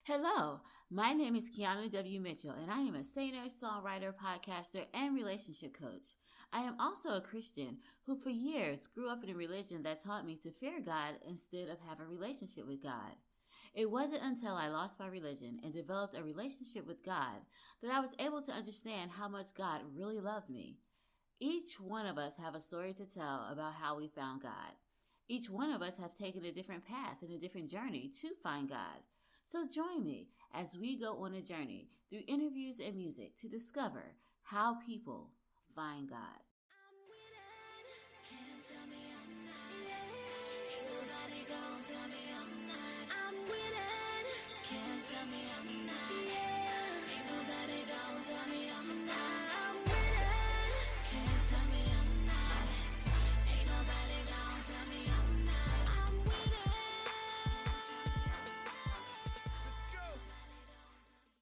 Hello, my name is Keana W. Mitchell, and I am a singer, songwriter, podcaster, and relationship coach. I am also a Christian who, for years, grew up in a religion that taught me to fear God instead of have a relationship with God. It wasn't until I lost my religion and developed a relationship with God that I was able to understand how much God really loved me. Each one of us have a story to tell about how we found God. Each one of us have taken a different path and a different journey to find God. So join me as we go on a journey through interviews and music to discover how people find God. I'm winning. Can't tell me I'm not. Ain't nobody gonna tell me I'm not. I'm winning. Can't tell me I'm not. Ain't nobody gonna tell me I'm not. I'm winning. Can't tell me I'm not. Ain't nobody gonna tell me I'm not. I'm winning.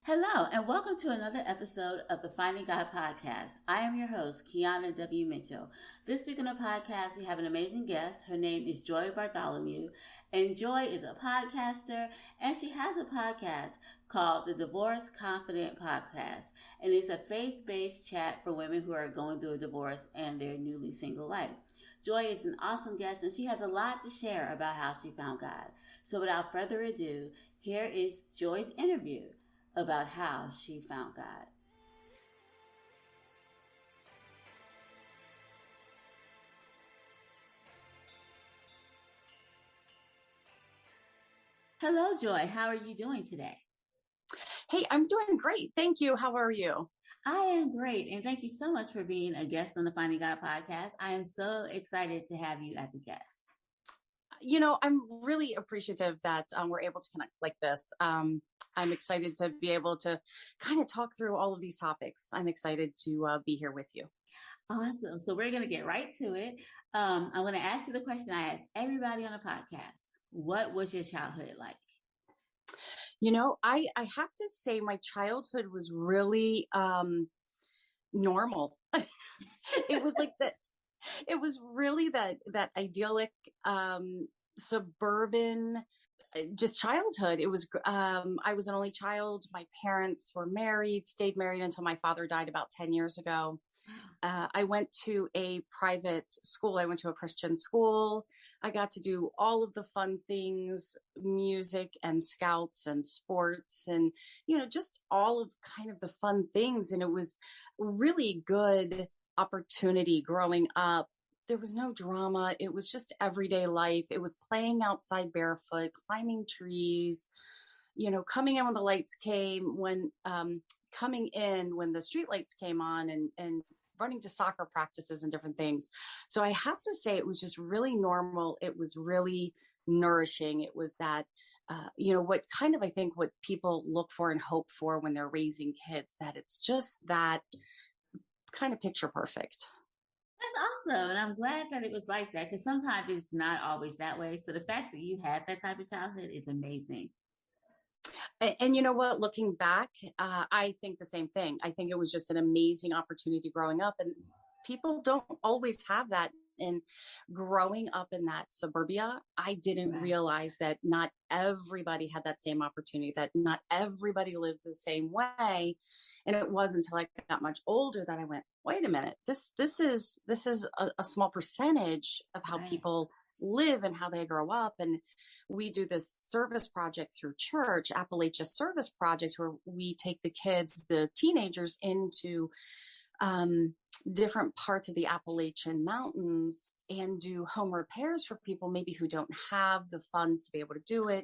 Hello, and welcome to another episode of the Finding God podcast. I am your host, Keana W. Mitchell. This week on the podcast, we have an amazing guest. Her name is Joy Bartholomew, and Joy is a podcaster, and she has a podcast called the Divorce Confident Podcast, and it's a faith-based chat for women who are going through a divorce and their newly single life. Joy is an awesome guest, and she has a lot to share about how she found God. So without further ado, here is Joy's interview about how she found God. Hello, Joy. How are you doing today? Hey, I'm doing great. Thank you. How are you? I am great. And thank you so much for being a guest on the Finding God podcast. I am so excited to have you as a guest. I'm really appreciative that we're able to connect like this. I'm excited to be able to kind of talk through all of these topics. I'm excited to be here with you. Awesome. So we're going to get right to it. I'm going to ask you the question I ask everybody on the podcast. What was your childhood like? I have to say my childhood was really normal. It was like that. It was really that idyllic suburban just childhood. It was I was an only child. My parents were married, stayed married until my father died about 10 years ago. I went to a private school. I went to a Christian school. I got to do all of the fun things, music and scouts and sports and, just all of kind of the fun things. And it was really good opportunity growing up. There was no drama. It was just everyday life. It was playing outside barefoot, climbing trees, coming in when the lights came, coming in when the street lights came on and running to soccer practices and different things. So I have to say it was just really normal. It was really nourishing. It was that, what kind of, I think what people look for and hope for when they're raising kids, that it's just that kind of picture perfect. That's awesome. And I'm glad that it was like that because sometimes it's not always that way. So the fact that you had that type of childhood is amazing. And you know what, looking back, I think the same thing. I think it was just an amazing opportunity growing up, and people don't always have that. And growing up in that suburbia, I didn't realize that not everybody had that same opportunity, that not everybody lived the same way. And it wasn't until I got much older that I went, wait a minute, this is a small percentage of how people live and how they grow up. And we do this service project through church, Appalachia Service Project, where we take the kids, the teenagers, into different parts of the Appalachian Mountains and do home repairs for people maybe who don't have the funds to be able to do it.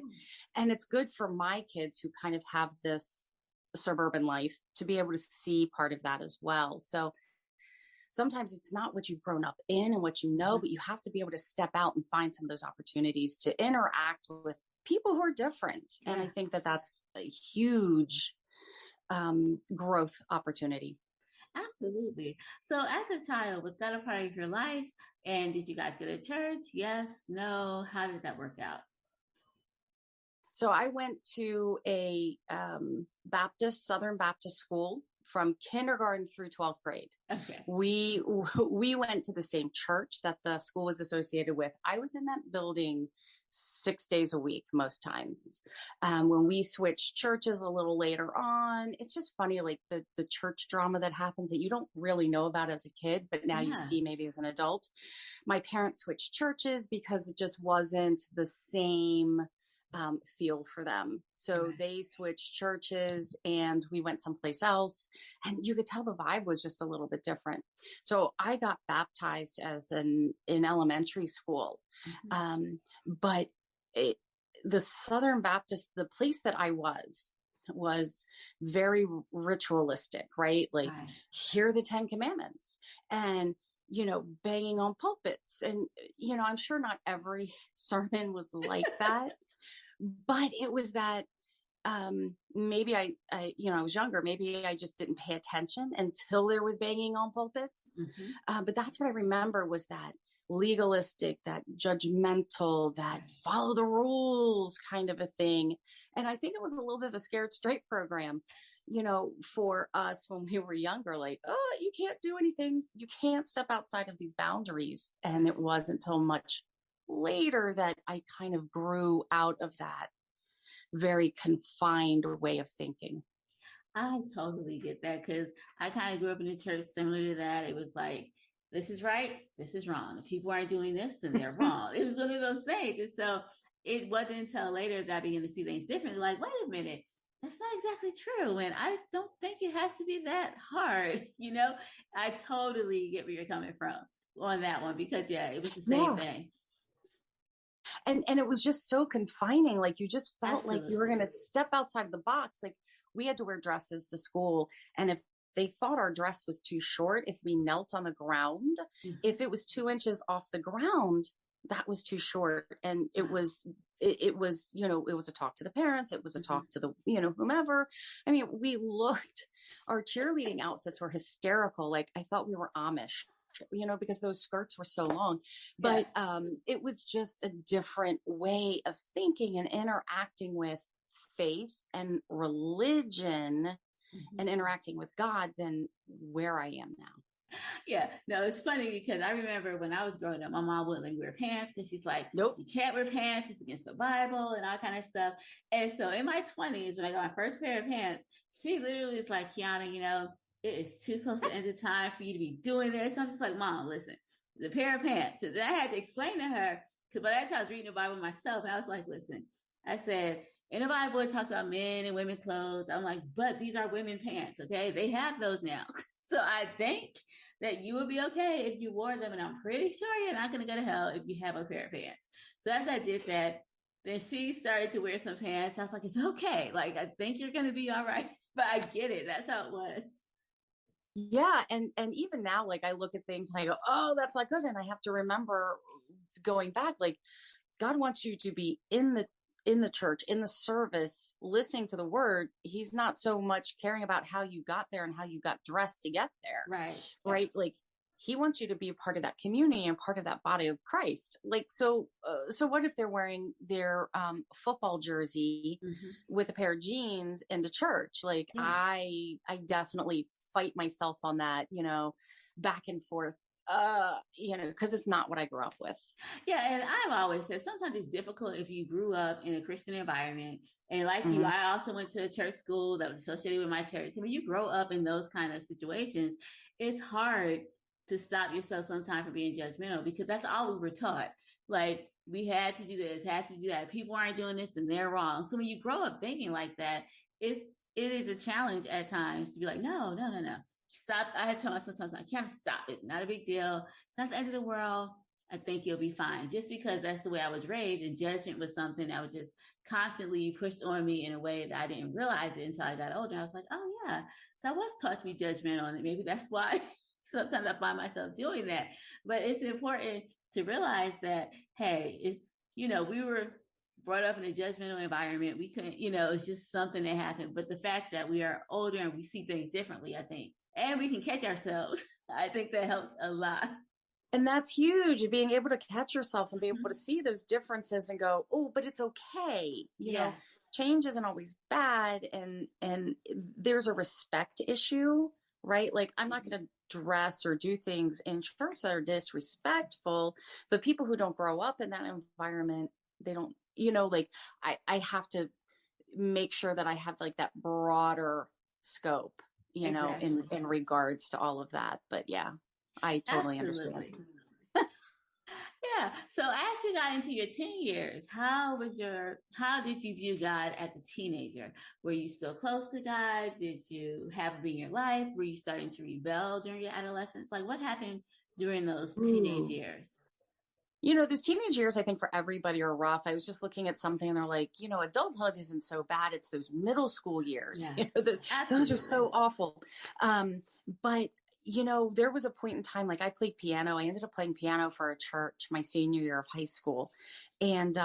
And it's good for my kids who kind of have this suburban life to be able to see part of that as well. So sometimes it's not what you've grown up in and what you know, but you have to be able to step out and find some of those opportunities to interact with people who are different. Yeah. And I think that that's a huge growth opportunity. Absolutely. So as a child, was that a part of your life? And did you guys go to church? Yes, no? How did that work out? So I went to a Southern Baptist school from kindergarten through 12th grade. Okay. We went to the same church that the school was associated with. I was in that building 6 days a week most times. When we switched churches a little later on, it's just funny, like the church drama that happens that you don't really know about as a kid, but now you Yeah. see maybe as an adult. My parents switched churches because it just wasn't the same feel for them. So Right. they switched churches and we went someplace else. And you could tell the vibe was just a little bit different. So I got baptized in elementary school. Mm-hmm. But it, the Southern Baptist, the place that I was very ritualistic, right? Like, Right. hear the 10 Commandments and, banging on pulpits. And, I'm sure not every sermon was like that, but it was that maybe I was younger, maybe I just didn't pay attention until there was banging on pulpits. Mm-hmm. But that's what I remember, was that legalistic, that judgmental, that Right. follow the rules kind of a thing. And I think it was a little bit of a scared straight program, for us when we were younger, like, oh, you can't do anything. You can't step outside of these boundaries. And it wasn't until much later that I kind of grew out of that very confined way of thinking. I totally get that because I kind of grew up in a church similar to that. It was like, this is right, this is wrong. If people aren't doing this, then they're wrong. It was one of those things. And so it wasn't until later that I began to see things differently. Like, wait a minute, that's not exactly true. And I don't think it has to be that hard. I totally get where you're coming from on that one because, yeah, it was the same Yeah. thing. And it was just so confining. Like, you just felt like you were Absolutely. going to step outside the box. Like, we had to wear dresses to school. And if they thought our dress was too short, if we knelt on the ground, Mm-hmm. if it was 2 inches off the ground, that was too short. And it Wow. was, it was a talk to the parents. It was a Mm-hmm. talk to the, whomever. I mean, our cheerleading outfits were hysterical. Like, I thought we were Amish, because those skirts were so long. Yeah. But it was just a different way of thinking and interacting with faith and religion Mm-hmm. and interacting with God than where I am now. Yeah, no, it's funny because I remember when I was growing up, my mom wouldn't let me wear pants because she's like, Nope. you can't wear pants, it's against the Bible and all kind of stuff. And so in my 20s, when I got my first pair of pants, she literally was like, Keana, it is too close to the end of time for you to be doing this. I'm just like, Mom, listen, the pair of pants. So then I had to explain to her, because by that time I was reading the Bible myself, and I was like, listen, I said, in the Bible, it talks about men and women clothes. I'm like, but these are women pants, okay? They have those now. So I think that you would be okay if you wore them, and I'm pretty sure you're not going to go to hell if you have a pair of pants. So after I did that, then she started to wear some pants. I was like, it's okay. Like, I think you're going to be all right. But I get it. That's how it was. Yeah. And even now, like, I look at things and I go, oh, that's not good. And I have to remember, going back, like, God wants you to be in the church, in the service, listening to the word. He's not so much caring about how you got there and how you got dressed to get there. Right. Right. Yeah. Like, he wants you to be a part of that community and part of that body of Christ. Like, so what if they're wearing their football jersey Mm-hmm. with a pair of jeans into church? Like, Yeah. I definitely fight myself on that, back and forth, because it's not what I grew up with. Yeah, and I've always said sometimes it's difficult if you grew up in a Christian environment. And like you, Mm-hmm. I also went to a church school that was associated with my church. So when you grow up in those kind of situations, it's hard to stop yourself sometimes from being judgmental because that's all we were taught. Like, we had to do this, had to do that. People aren't doing this, and they're wrong. So when you grow up thinking like that, it is a challenge at times to be like, no, no, no, no. Stop. I had to tell myself sometimes, I can't stop it. Not a big deal. It's not the end of the world. I think you'll be fine. Just because that's the way I was raised, and judgment was something that was just constantly pushed on me in a way that I didn't realize it until I got older. I was like, oh yeah. So I was taught to be judgmental on it. Maybe that's why sometimes I find myself doing that. But it's important to realize that, hey, it's, we were brought up in a judgmental environment. We couldn't, it's just something that happened. But the fact that we are older and we see things differently, I think, and we can catch ourselves, I think that helps a lot. And that's huge, being able to catch yourself and be able Mm-hmm. to see those differences and go, oh, but it's okay. Yeah. Change isn't always bad. And there's a respect issue, right? Like, I'm not going to dress or do things in church that are disrespectful, but people who don't grow up in that environment like I have to make sure that I have like that broader scope, Exactly. in regards to all of that. But yeah, I totally understand. Absolutely. Yeah. So as you got into your teen years, how did you view God as a teenager? Were you still close to God? Did you have him in your life? Were you starting to rebel during your adolescence? Like what happened during those teenage Ooh. years? Those teenage years, I think for everybody are rough. I was just looking at something and they're like, adulthood isn't so bad. It's those middle school years, Yeah. those are Absolutely. so awful. But, there was a point in time, like I played piano. I ended up playing piano for a church my senior year of high school. And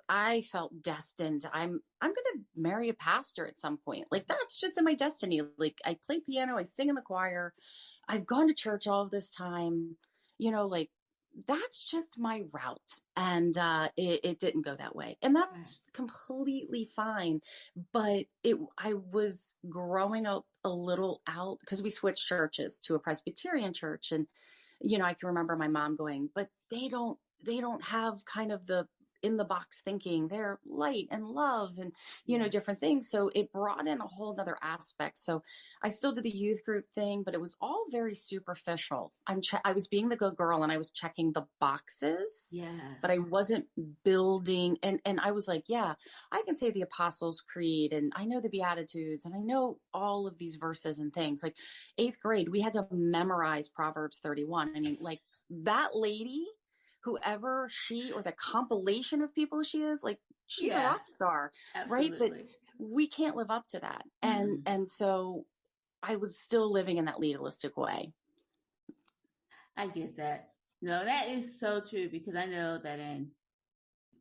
I felt destined. I'm going to marry a pastor at some point. Like that's just in my destiny. Like I play piano, I sing in the choir. I've gone to church all of this time, like that's just my route. And it didn't go that way. And Right. that's completely fine. But I was growing up a little out because we switched churches to a Presbyterian church. And, I can remember my mom going, but they don't have kind of the in the box thinking. They're light and love and, Yeah. different things. So it brought in a whole nother aspect. So I still did the youth group thing, but it was all very superficial. I was being the good girl and I was checking the boxes, Yes. but I wasn't building. And I was like, yeah, I can say the Apostles' Creed and I know the Beatitudes and I know all of these verses and things. Like eighth grade, we had to memorize Proverbs 31. I mean, like that lady, whoever she or the compilation of people she is, like she's a Yeah. rock star, right? But Absolutely. we can't live up to that. And Mm-mm. and so I was still living in that legalistic way. I get that. No, that is so true because I know that in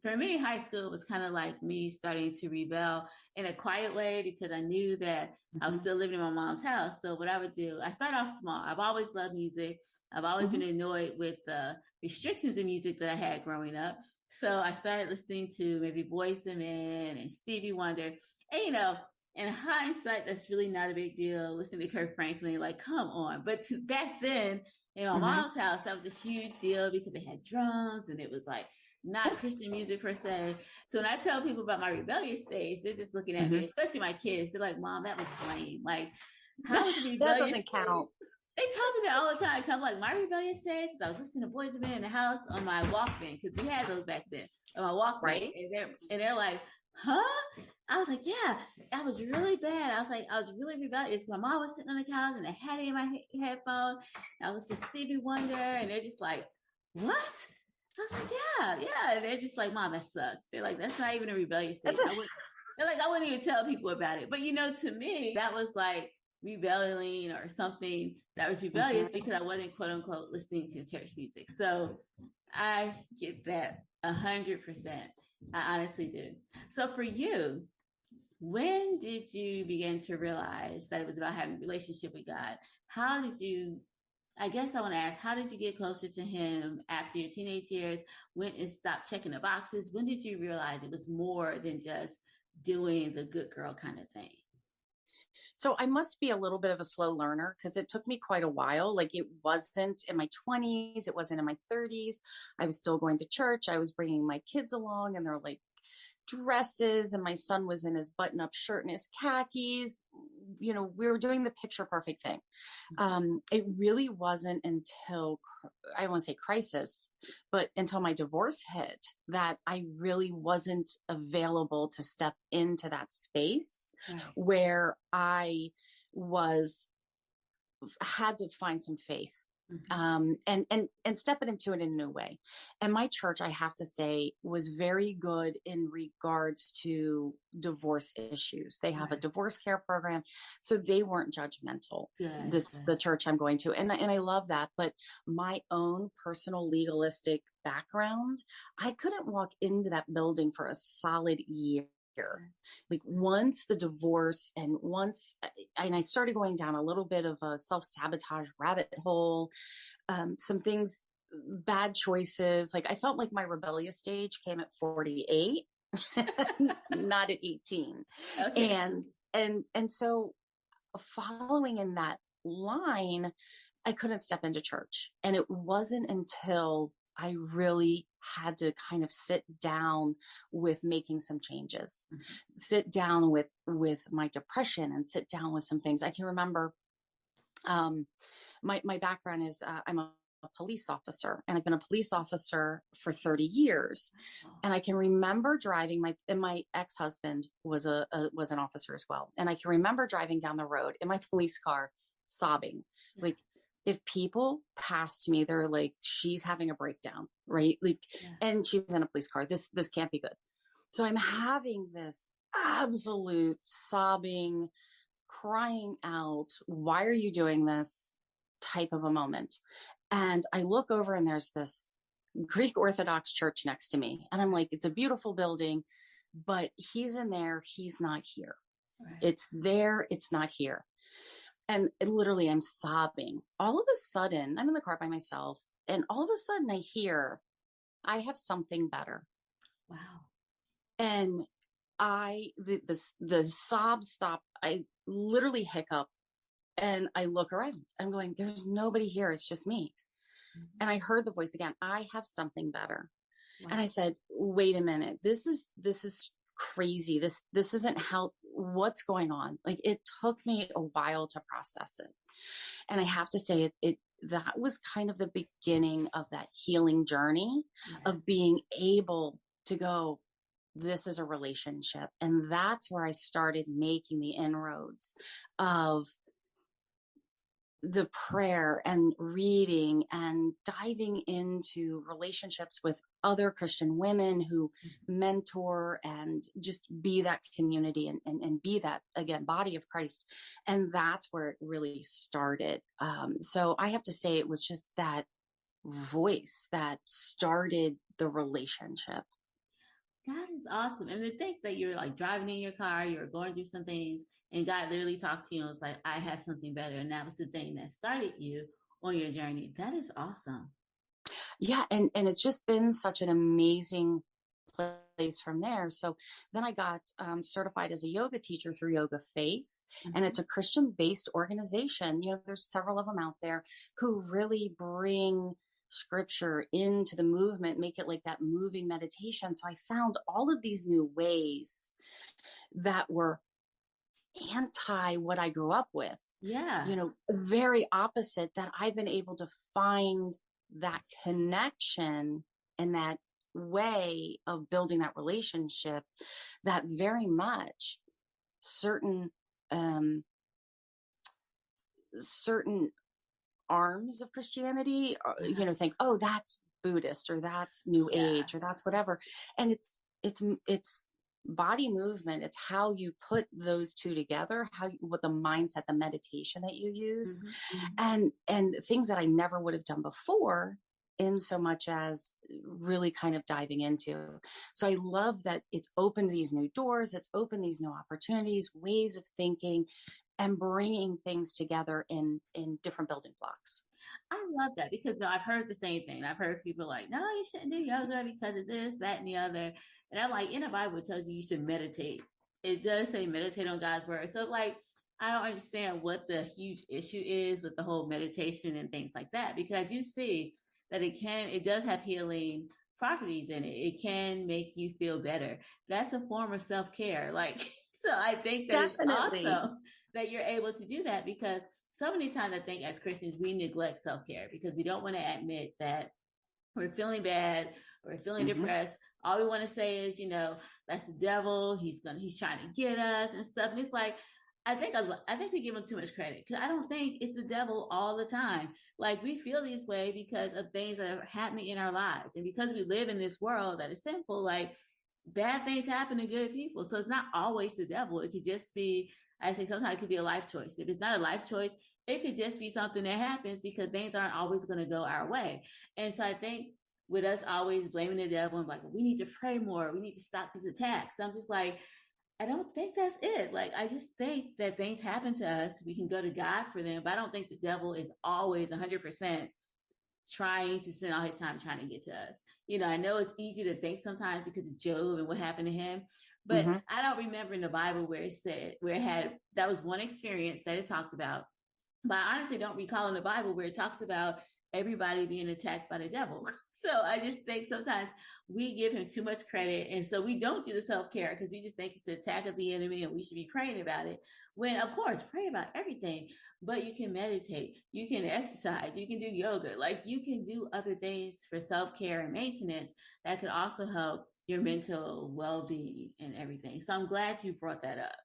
for me, high school was kind of like me starting to rebel in a quiet way because I knew that I was Mm-hmm. still living in my mom's house. So what I would do, I started off small. I've always loved music. I've always Mm-hmm. been annoyed with the restrictions of music that I had growing up. So I started listening to maybe Boyz II Men and Stevie Wonder. And in hindsight, that's really not a big deal. Listening to Kirk Franklin, like, come on. But back then, in my Mm-hmm. mom's house, that was a huge deal because they had drums and it was like not Christian music per se. So when I tell people about my rebellious stage, they're just looking at Mm-hmm. me, especially my kids. They're like, "Mom, that was lame. Like, how was the That rebellious doesn't stage?" count. They tell me that all the time. Cause I'm like, my rebellious stage, I was listening to Boys and Men in the house on my Walkman because we had those back then on my Walkman, Right. and they're like, "Huh?" I was like, "Yeah, I was really bad." I was like, I was really rebellious. My mom was sitting on the couch and I had it in my headphone. I was just Stevie Wonder, and they're just like, "What?" I was like, yeah. And they're just like, Mom, that sucks. They're like, that's not even a rebellious That's stage. They're like, I wouldn't even tell people about it. But to me, that was like rebelling or something that was rebellious Mhm. because I wasn't quote unquote listening to church music. So I get that 100%. I honestly do. So for you, when did you begin to realize that it was about having a relationship with God? How did you I guess I want to ask, how did you get closer to him after your teenage years? When it stopped checking the boxes? When did you realize it was more than just doing the good girl kind of thing? So I must be a little bit of a slow learner because it took me quite a while. Like it wasn't in my 20s, it wasn't in my 30s. I was still going to church. I was bringing my kids along and they're like dresses and my son was in his button-up shirt and his khakis. We were doing the picture perfect thing. It really wasn't until, I don't want to say crisis, but until my divorce hit that I really wasn't available to step into that space Right. where I was had to find some faith, Mm-hmm. and step it into it in a new way. And my church, I have to say, was very good in regards to divorce issues. They have a Right. divorce care program, so they weren't judgmental. Good. The church I'm going to, and I love that. But my own personal legalistic background, I couldn't walk into that building for a solid year. Like once the divorce and I started going down a little bit of a self-sabotage rabbit hole, some things, bad choices. Like I felt like my rebellious stage came at 48, not at 18. Okay. And so following in that line, I couldn't step into church. And it wasn't until I really had to kind of sit down with making some changes, sit down with my depression, and sit down with some things. I can remember, my background is, I'm a police officer, and I've been a police officer for 30 years. And I can remember driving, my ex-husband was was an officer as well. And I can remember driving down the road in my police car sobbing. Yeah. Like, if people passed me, they're like, she's having a breakdown, right? Like, Yeah. and she was in a police car. This can't be good. So I'm having this absolute sobbing, crying out, why are you doing this type of a moment? And I look over and there's this Greek Orthodox church next to me. And I'm like, it's a beautiful building, but he's in there. He's not here. Right. It's there. It's not here. And literally I'm sobbing. All of a sudden, I'm in the car by myself. And all of a sudden I hear, I have something better. Wow. And the sobs stop. I literally hiccup and I look around. I'm going, there's nobody here. It's just me. Mm-hmm. And I heard the voice again. I have something better. Wow. And I said, wait a minute. This is crazy. This isn't what's going on. Like, it took me a while to process it. And I have to say that was kind of the beginning of that healing journey, of being able to go, this is a relationship. And that's where I started making the inroads of the prayer and reading and diving into relationships with other Christian women who mentor and just be that community and be that, again, body of Christ. And that's where it really started. So I have to say, it was just that voice that started the relationship. That is awesome. And the things that you're like driving in your car, you're going through some things, and God literally talked to you and was like, I have something better. And that was the thing that started you on your journey. That is awesome. Yeah. And it's just been such an amazing place from there. So then I got certified as a yoga teacher through Yoga Faith. Mm-hmm. And it's a Christian-based organization. You know, there's several of them out there who really bring scripture into the movement, make it like that moving meditation. So I found all of these new ways that were anti what I grew up with. Yeah. You know, very opposite, that I've been able to find that connection and that way of building that relationship that very much certain arms of Christianity, you know, think, oh, that's Buddhist, or that's New Age, or that's whatever. And it's body movement. It's how you put those two together, what the mindset, the meditation that you use, and things that I never would have done before, in so much as really kind of diving into. So I love that it's opened these new doors. It's opened these new opportunities, ways of thinking, and bringing things together in different building blocks. I love that, because I've heard the same thing. I've heard people like, no, you shouldn't do yoga because of this, that, and the other. And I'm like, in the Bible, it tells you should meditate. It does say meditate on God's word. So like, I don't understand what the huge issue is with the whole meditation and things like that, because I do see that it does have healing properties in it. It can make you feel better. That's a form of self-care. Like, so I think that Definitely. It's awesome that you're able to do that, because so many times I think as Christians, we neglect self-care because we don't want to admit that we're feeling bad, or feeling depressed. All we want to say is, you know, that's the devil. He's trying to get us and stuff. And it's like, I think we give him too much credit, because I don't think it's the devil all the time. Like, we feel this way because of things that are happening in our lives. And because we live in this world that is sinful, like, bad things happen to good people. So it's not always the devil. It could just be, I say sometimes it could be a life choice. If it's not a life choice, it could just be something that happens because things aren't always going to go our way. And so I think with us always blaming the devil and like, we need to pray more, we need to stop these attacks. I'm just like, I don't think that's it. Like, I just think that things happen to us. We can go to God for them, but I don't think the devil is always 100% trying to spend all his time trying to get to us. You know, I know it's easy to think sometimes because of Job and what happened to him, but I don't remember in the Bible where that was one experience that it talked about. But I honestly don't recall in the Bible where it talks about everybody being attacked by the devil. So I just think sometimes we give him too much credit. And so we don't do the self-care because we just think it's an attack of the enemy and we should be praying about it. When, of course, pray about everything, but you can meditate, you can exercise, you can do yoga, like you can do other things for self-care and maintenance that could also help your mental well-being and everything. So I'm glad you brought that up.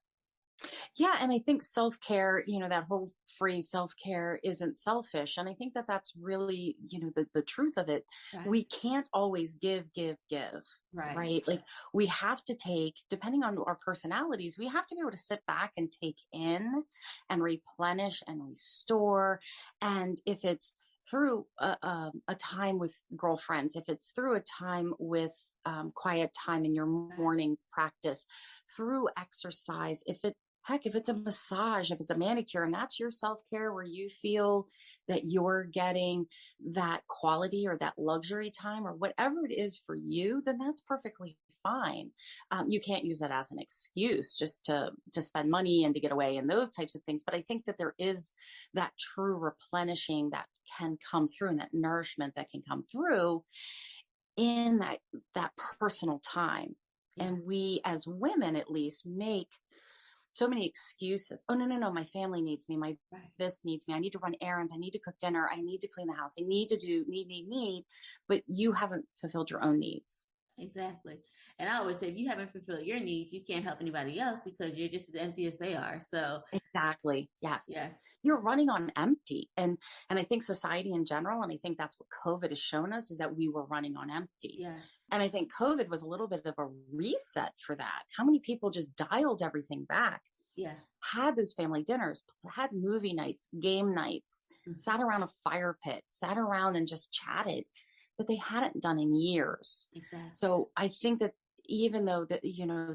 Yeah. And I think self-care, that whole phrase self-care isn't selfish. And I think that that's really, the truth of it. Right. We can't always give, right? Like we have to take, depending on our personalities, we have to be able to sit back and take in and replenish and restore. And if it's through a time with girlfriends, if it's through a time with quiet time in your morning practice, through exercise, if it's a massage, if it's a manicure, and that's your self-care where you feel that you're getting that quality or that luxury time or whatever it is for you, then that's perfectly fine. You can't use that as an excuse just to spend money and to get away and those types of things. But I think that there is that true replenishing that can come through and that nourishment that can come through in that personal time. Yeah. And we as women, at least, make so many excuses. Oh, no, my family needs me. This needs me. I need to run errands. I need to cook dinner. I need to clean the house. I need to do need, but you haven't fulfilled your own needs. Exactly. And I always say, if you haven't fulfilled your needs, you can't help anybody else because you're just as empty as they are. So exactly. Yes. Yeah. You're running on empty. And I think society in general, and I think that's what COVID has shown us, is that we were running on empty. Yeah. And I think COVID was a little bit of a reset for that. How many people just dialed everything back? Yeah. Had those family dinners, had movie nights, game nights, sat around a fire pit, sat around and just chatted that they hadn't done in years. Exactly. So I think that even though that,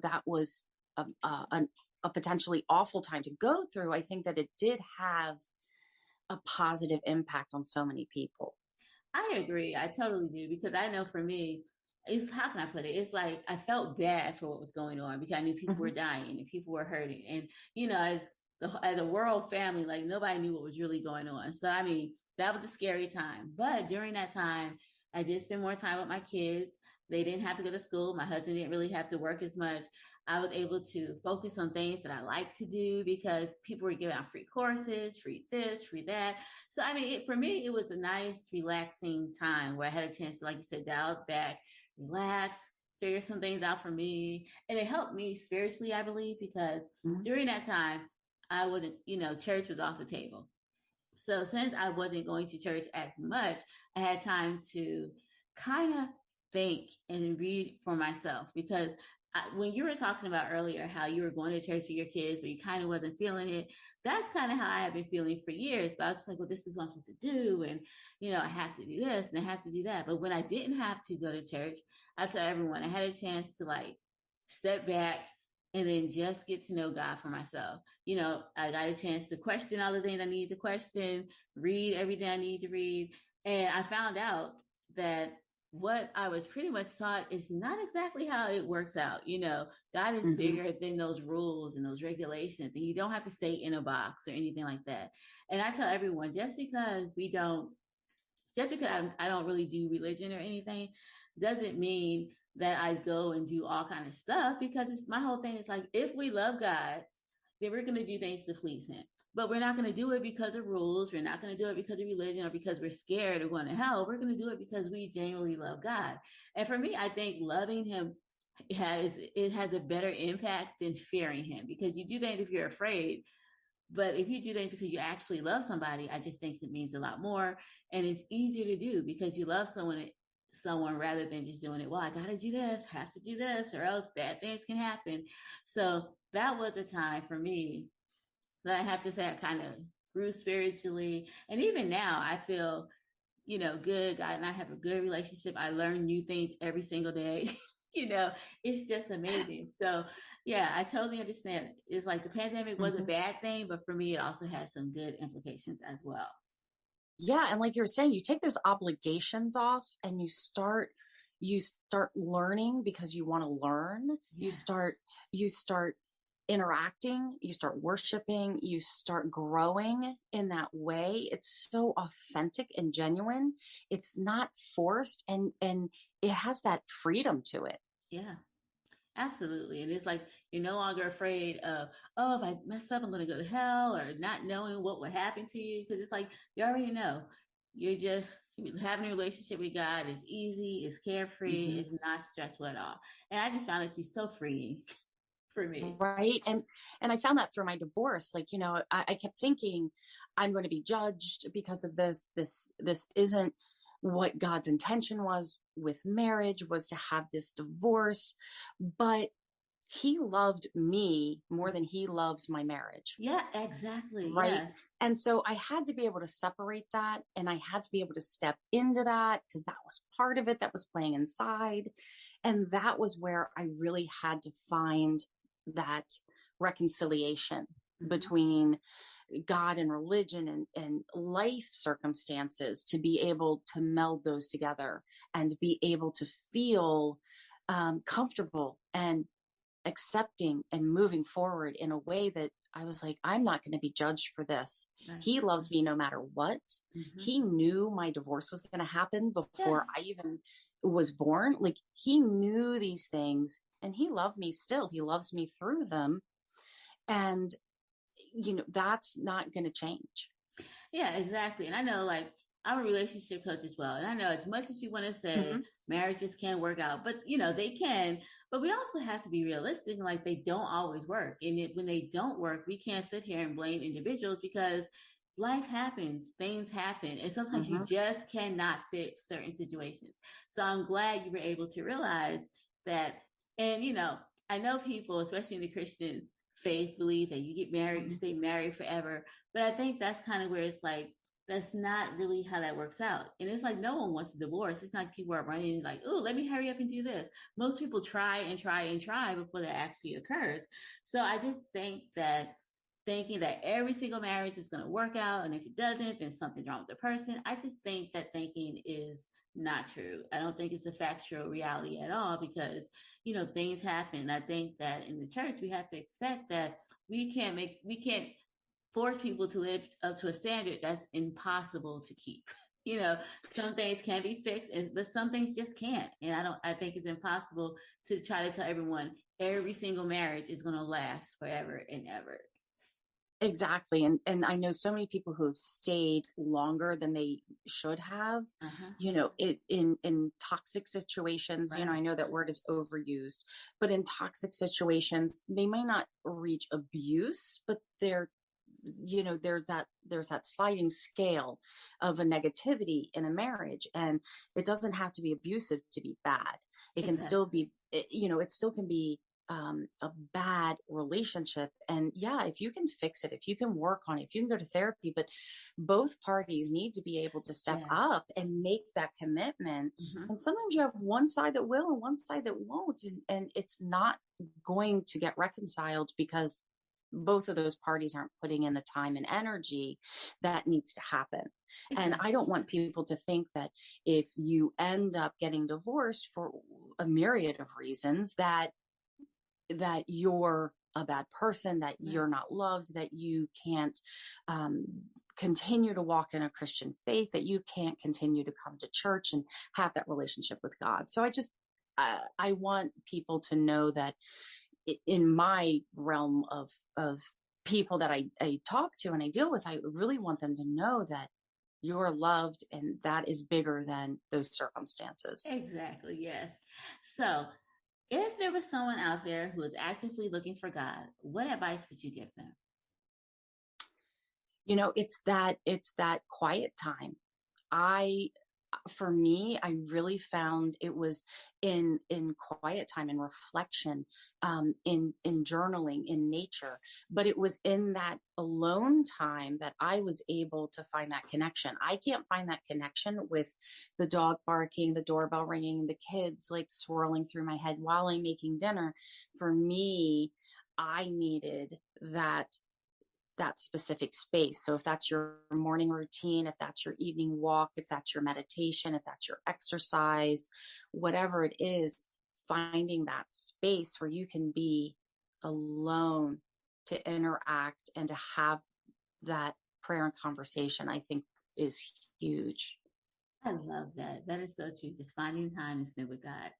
that was a potentially awful time to go through, I think that it did have a positive impact on so many people. I agree. I totally do, because I know for me, how can I put it? It's like I felt bad for what was going on because I knew people were dying and people were hurting. And, as a world family, like nobody knew what was really going on. So, I mean, that was a scary time. But during that time, I did spend more time with my kids. They didn't have to go to school. My husband didn't really have to work as much. I was able to focus on things that I like to do because people were giving out free courses, free this, free that. So, I mean, for me, it was a nice, relaxing time where I had a chance to, like you said, dial it back, relax, figure some things out for me. And it helped me spiritually, I believe, because during that time, I wasn't, church was off the table. So since I wasn't going to church as much, I had time to kind of think and read for myself, because when you were talking about earlier how you were going to church with your kids, but you kind of wasn't feeling it, that's kind of how I have been feeling for years. But I was just like, well, this is what I'm supposed to do. And, I have to do this and I have to do that. But when I didn't have to go to church, I tell everyone I had a chance to step back and then just get to know God for myself. I got a chance to question all the things I need to question, read everything I need to read. And I found out that what I was pretty much taught is not exactly how it works out. God is bigger than those rules and those regulations, and you don't have to stay in a box or anything like that. And I tell everyone, just because I don't really do religion or anything, doesn't mean that I go and do all kind of stuff, because my whole thing is like, if we love God, then we're going to do things to please him. But we're not going to do it because of rules. We're not going to do it because of religion or because we're scared or going to hell. We're going to do it because we genuinely love God. And for me, I think loving him has a better impact than fearing him, because you do things if you're afraid. But if you do things because you actually love somebody, I just think it means a lot more. And it's easier to do because you love someone rather than just doing it. Well, I got to do this, have to do this, or else bad things can happen. So that was a time for me that I have to say I kind of grew spiritually. And even now I feel, good. God and I have a good relationship. I learn new things every single day. It's just amazing. So yeah, I totally understand. It's like the pandemic was a bad thing, but for me, it also has some good implications as well. Yeah. And like you were saying, you take those obligations off and you start learning because you want to learn. Yeah. You start interacting, you start worshiping, you start growing in that way. It's so authentic and genuine. It's not forced, and it has that freedom to it. Yeah. Absolutely. And it's like you're no longer afraid of, oh, if I mess up, I'm going to go to hell, or not knowing what would happen to you. Because it's like you already know. You're just having a relationship with God is easy, it's carefree, Mm-hmm. it's not stressful at all. And I just found it to be so freeing for me. Right. And I found that through my divorce. Like, I kept thinking I'm going to be judged because of this isn't what God's intention was with marriage, was to have this divorce. But he loved me more than he loves my marriage. Yeah, exactly. Right. Yes. And so I had to be able to separate that, and I had to be able to step into that, because that was part of it that was playing inside. And that was where I really had to find that reconciliation Mm-hmm. between God and religion and life circumstances, to be able to meld those together and be able to feel comfortable and accepting and moving forward in a way that I was like, I'm not going to be judged for this. Right. He loves me no matter what. Mm-hmm. He knew my divorce was going to happen Yeah. before I even was born. Like, he knew these things, and he loved me still. He loves me through them. And, that's not going to change. Yeah, exactly. And I know, like, I'm a relationship coach as well. And I know as much as we want to say Mm-hmm. marriages can't work out, but they can. But we also have to be realistic, and like they don't always work. And when they don't work, we can't sit here and blame individuals, because life happens, things happen, and sometimes you Mm-hmm. just cannot fix certain situations. So I'm glad you were able to realize that. And I know people, especially in the Christian faith, believe that you get married, you Mm-hmm. stay married forever. But I think that's kind of where it's like, that's not really how that works out. And it's like no one wants a divorce. It's not people are running like, oh, let me hurry up and do this. Most people try and try and try before that actually occurs. So I just think that thinking that every single marriage is going to work out, and if it doesn't, then something's wrong with the person. I just think that thinking is not true. I don't think it's a factual reality at all, because things happen. I think that in the church we have to expect that we can't force people to live up to a standard that's impossible to keep. Some things can be fixed, but some things just can't. And I think it's impossible to try to tell everyone every single marriage is going to last forever and ever. Exactly. And I know so many people who have stayed longer than they should have, Uh-huh. in toxic situations. Right. I know that word is overused, but in toxic situations, they may not reach abuse, but there's that sliding scale of a negativity in a marriage, and it doesn't have to be abusive to be bad. It can still Exactly. be, it still can be a bad relationship. And yeah, if you can fix it, if you can work on it, if you can go to therapy, but both parties need to be able to step Yes. up and make that commitment. Mm-hmm. And sometimes you have one side that will and one side that won't, and it's not going to get reconciled because both of those parties aren't putting in the time and energy that needs to happen. And I Exactly. don't want people to think that if you end up getting divorced for a myriad of reasons, that you're a bad person, that Right. you're not loved, that you can't um, continue to walk in a Christian faith, that you can't continue to come to church and have that relationship with God. So I want people to know that in my realm of people that I talk to and I deal with, I really want them to know that you're loved, and that is bigger than those circumstances. Exactly. Yes. So, if there was someone out there who is actively looking for God, what advice would you give them? It's that quiet time. I For me, I really found it was in quiet time, in reflection, in journaling, in nature. But it was in that alone time that I was able to find that connection. I can't find that connection with the dog barking, the doorbell ringing, the kids like swirling through my head while I'm making dinner. For me, I needed that specific space. So if that's your morning routine, if that's your evening walk, if that's your meditation, if that's your exercise, whatever it is, finding that space where you can be alone to interact and to have that prayer and conversation, I think is huge. I love that. That is so true. Just finding time to spend with God.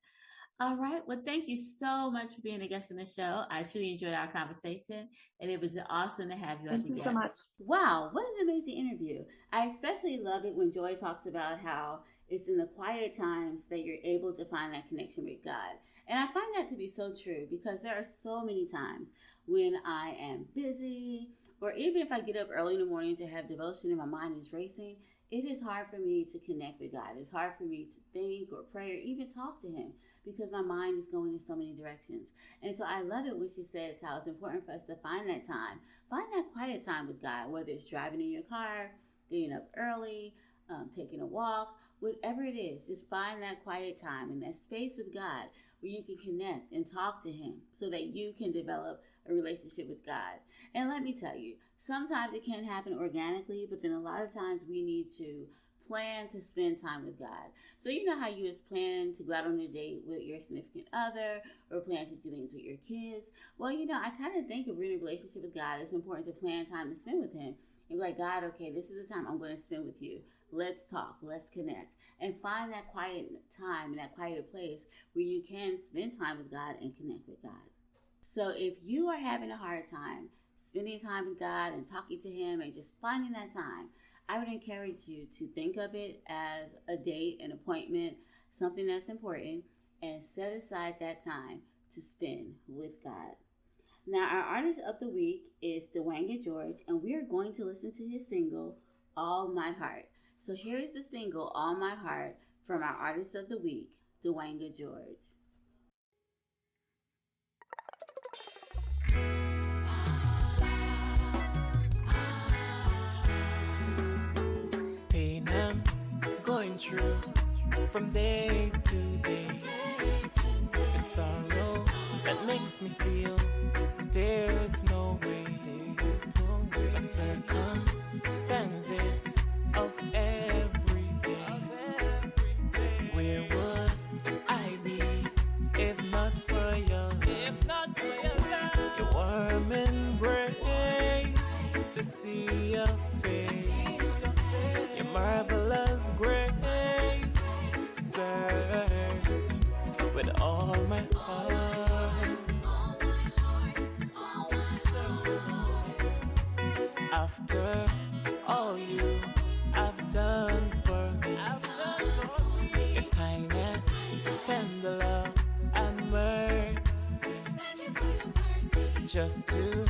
All right. Well, thank you so much for being a guest on the show. I truly enjoyed our conversation, and it was awesome to have you as Thank a you so guest. much. Wow, what an amazing interview. I especially love it when Joy talks about how it's in the quiet times that you're able to find that connection with God. And I find that to be so true because there are so many times when I am busy, or even if I get up early in the morning to have devotion and my mind is racing, it is hard for me to connect with God. It's hard for me to think or pray or even talk to Him because my mind is going in so many directions. And so I love it when she says how it's important for us to find that time, find that quiet time with God, whether it's driving in your car, getting up early, taking a walk, whatever it is, just find that quiet time and that space with God where you can connect and talk to Him so that you can develop a relationship with God. And let me tell you, sometimes it can happen organically, but then a lot of times we need to plan to spend time with God. So you know how you was planning to go out on a date with your significant other or plan to do things with your kids? Well, I kind of think if we're in a relationship with God, it's important to plan time to spend with Him. And be like, God, okay, this is the time I'm going to spend with you. Let's talk, let's connect, and find that quiet time and that quiet place where you can spend time with God and connect with God. So if you are having a hard time spending time with God and talking to Him and just finding that time, I would encourage you to think of it as a date, an appointment, something that's important, and set aside that time to spend with God. Now, our artist of the week is Dwayne George, and we are going to listen to his single, All My Heart. So here is the single, All My Heart, from our artist of the week, Dwayne George. Pain I'm going through from day to day. The sorrow that makes me feel there's no way. The circumstances of every day. Where would I be if not for your love? Your warm embrace to see your face. Your marvelous grace. Search with all my heart. After all you have done for me, your kindness, tender love, and mercy. Just to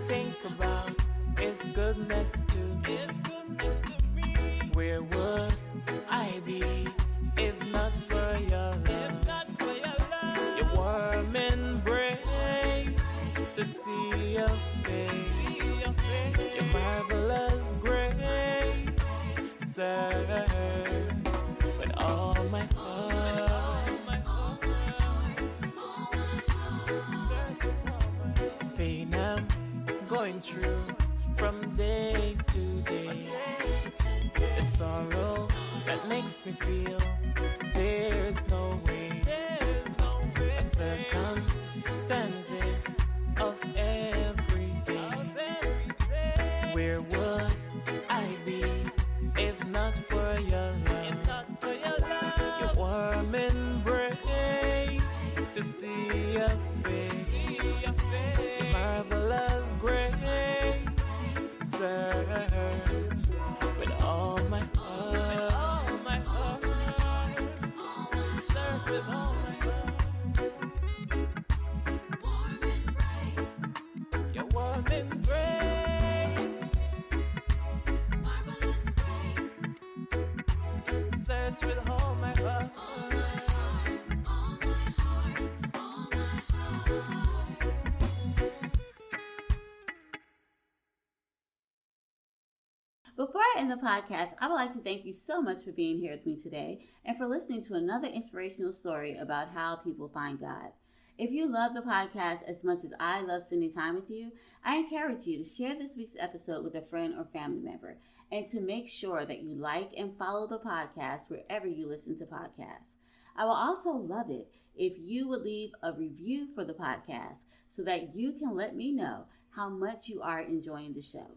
think about His goodness to me. Where would I be if not for your love? Your warm embrace to see your face. Your marvelous grace. Serve with all my heart. Pain I'm going through from day to day. The sorrow that makes me feel there's no way. The circumstances of every day. Where would I be if not for your love? Your warm embrace to see your face. Your marvelous grace. Search with all my heart. Search with all my heart. Warm embrace. Your warm embrace. Marvelous grace. Search with all my heart. Before I end the podcast, I would like to thank you so much for being here with me today and for listening to another inspirational story about how people find God. If you love the podcast as much as I love spending time with you, I encourage you to share this week's episode with a friend or family member and to make sure that you like and follow the podcast wherever you listen to podcasts. I will also love it if you would leave a review for the podcast so that you can let me know how much you are enjoying the show.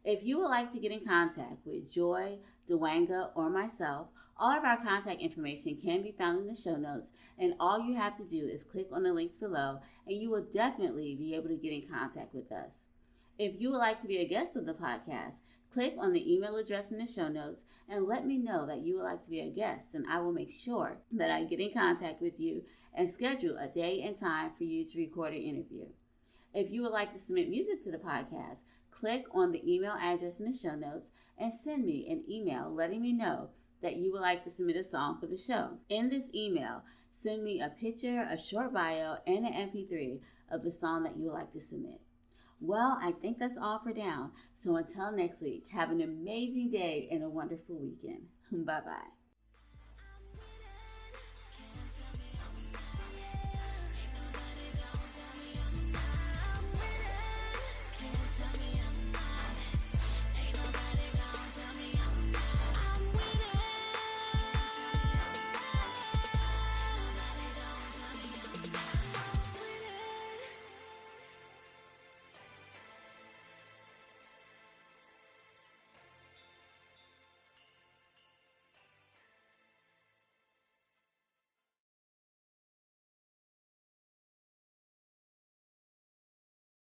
If you would like to get in contact with Joy, Dewanga, or myself, all of our contact information can be found in the show notes, and all you have to do is click on the links below, and you will definitely be able to get in contact with us. If you would like to be a guest of the podcast, click on the email address in the show notes and let me know that you would like to be a guest, and I will make sure that I get in contact with you and schedule a day and time for you to record an interview. If you would like to submit music to the podcast, click on the email address in the show notes and send me an email letting me know that you would like to submit a song for the show. In this email, send me a picture, a short bio, and an MP3 of the song that you would like to submit. Well, I think that's all for now. So until next week, have an amazing day and a wonderful weekend. Bye-bye.